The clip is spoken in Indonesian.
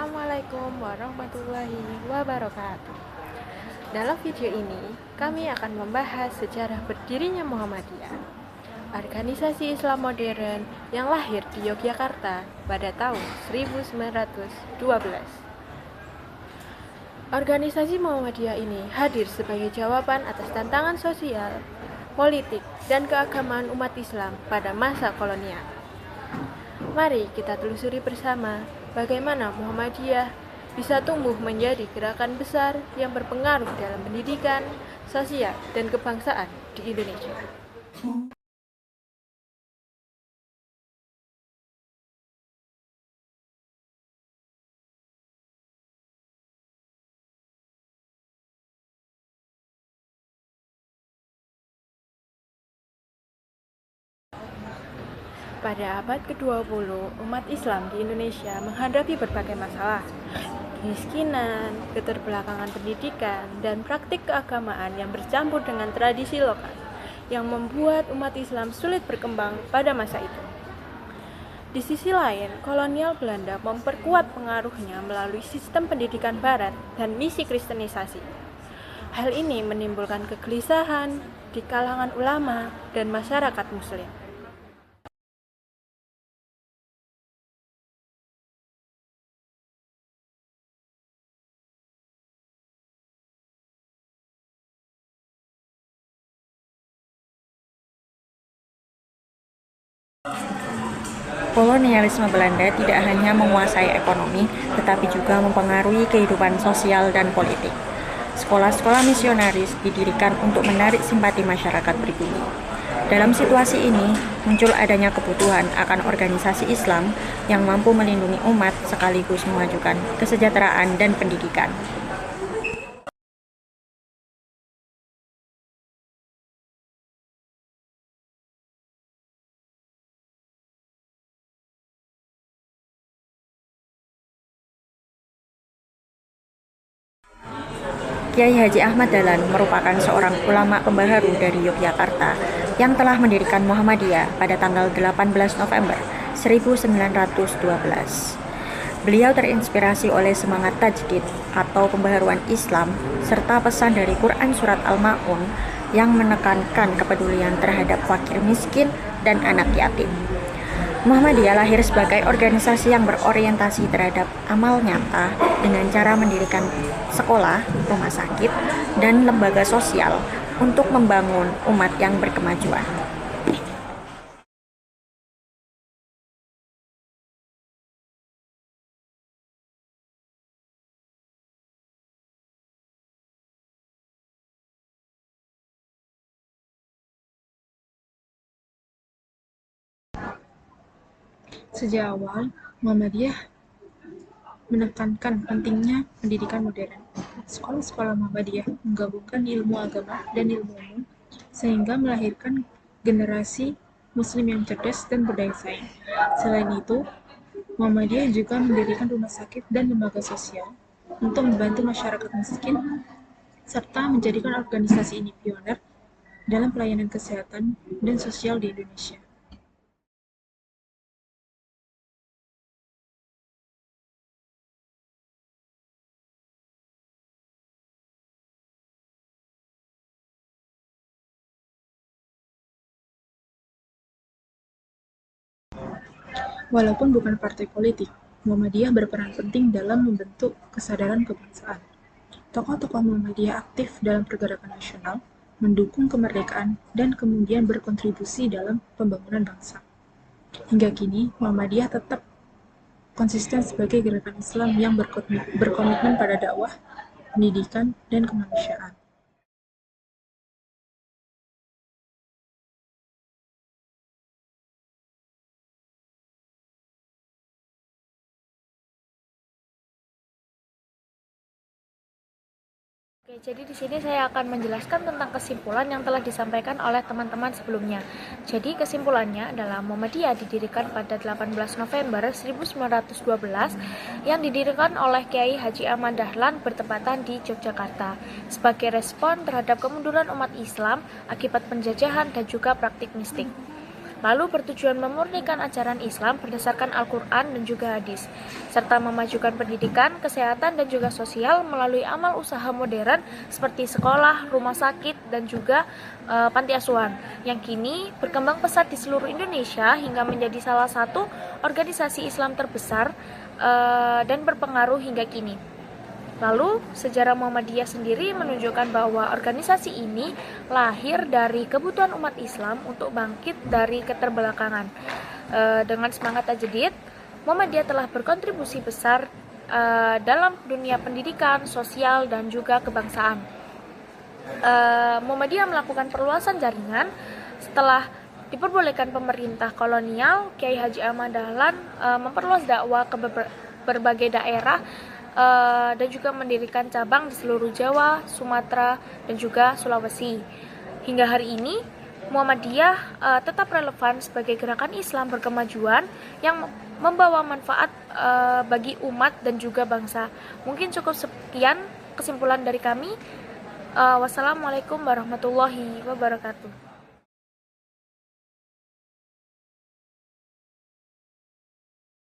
Assalamualaikum warahmatullahi wabarakatuh. Dalam video ini, kami akan membahas sejarah berdirinya Muhammadiyah, organisasi Islam modern yang lahir di Yogyakarta pada tahun 1912. Organisasi Muhammadiyah ini hadir sebagai jawaban atas tantangan sosial, politik, dan keagamaan umat Islam pada masa kolonial. Mari kita telusuri bersama bagaimana Muhammadiyah bisa tumbuh menjadi gerakan besar yang berpengaruh dalam pendidikan, sosial, dan kebangsaan di Indonesia. Pada abad ke-20, umat Islam di Indonesia menghadapi berbagai masalah, kemiskinan, keterbelakangan pendidikan, dan praktik keagamaan yang bercampur dengan tradisi lokal, yang membuat umat Islam sulit berkembang pada masa itu. Di sisi lain, kolonial Belanda memperkuat pengaruhnya melalui sistem pendidikan barat dan misi kristenisasi. Hal ini menimbulkan kegelisahan di kalangan ulama dan masyarakat muslim. Kolonialisme Belanda tidak hanya menguasai ekonomi, tetapi juga mempengaruhi kehidupan sosial dan politik. Sekolah-sekolah misionaris didirikan untuk menarik simpati masyarakat pribumi. Dalam situasi ini, muncul adanya kebutuhan akan organisasi Islam yang mampu melindungi umat sekaligus memajukan kesejahteraan dan pendidikan. Kiai Haji Ahmad Dahlan merupakan seorang ulama pembaharu dari Yogyakarta yang telah mendirikan Muhammadiyah pada tanggal 18 November 1912. Beliau terinspirasi oleh semangat tajdid atau pembaharuan Islam serta pesan dari Quran Surat Al-Ma'un yang menekankan kepedulian terhadap fakir miskin dan anak yatim. Muhammadiyah lahir sebagai organisasi yang berorientasi terhadap amal nyata dengan cara mendirikan sekolah, rumah sakit, dan lembaga sosial untuk membangun umat yang berkemajuan. Sejak awal, Muhammadiyah menekankan pentingnya pendidikan modern. Sekolah-sekolah Muhammadiyah menggabungkan ilmu agama dan ilmu umum, sehingga melahirkan generasi Muslim yang cerdas dan berdaya saing. Selain itu, Muhammadiyah juga mendirikan rumah sakit dan lembaga sosial untuk membantu masyarakat miskin, serta menjadikan organisasi ini pioner dalam pelayanan kesehatan dan sosial di Indonesia. Walaupun bukan partai politik, Muhammadiyah berperan penting dalam membentuk kesadaran kebangsaan. Tokoh-tokoh Muhammadiyah aktif dalam pergerakan nasional, mendukung kemerdekaan, dan kemudian berkontribusi dalam pembangunan bangsa. Hingga kini, Muhammadiyah tetap konsisten sebagai gerakan Islam yang berkomitmen pada dakwah, pendidikan, dan kemanusiaan. Oke, jadi di sini saya akan menjelaskan tentang kesimpulan yang telah disampaikan oleh teman-teman sebelumnya. Jadi kesimpulannya adalah Muhammadiyah didirikan pada 18 November 1912 yang didirikan oleh Kiai Haji Ahmad Dahlan bertepatan di Yogyakarta sebagai respon terhadap kemunduran umat Islam akibat penjajahan dan juga praktik mistik. lalu bertujuan memurnikan ajaran Islam berdasarkan Al-Quran dan juga hadis, serta memajukan pendidikan, kesehatan, dan juga sosial melalui amal usaha modern seperti sekolah, rumah sakit, dan juga panti asuhan, yang kini berkembang pesat di seluruh Indonesia hingga menjadi salah satu organisasi Islam terbesar dan berpengaruh hingga kini. Lalu, sejarah Muhammadiyah sendiri menunjukkan bahwa organisasi ini lahir dari kebutuhan umat Islam untuk bangkit dari keterbelakangan. Dengan semangat tajdid, Muhammadiyah telah berkontribusi besar dalam dunia pendidikan, sosial, dan juga kebangsaan. Muhammadiyah melakukan perluasan jaringan setelah diperbolehkan pemerintah kolonial. Kiai Haji Ahmad Dahlan memperluas dakwah ke berbagai daerah dan juga mendirikan cabang di seluruh Jawa, Sumatera, dan juga Sulawesi. Hingga hari ini, Muhammadiyah tetap relevan sebagai gerakan Islam berkemajuan yang membawa manfaat bagi umat dan juga bangsa. Mungkin cukup sekian kesimpulan dari kami. Wassalamualaikum warahmatullahi wabarakatuh.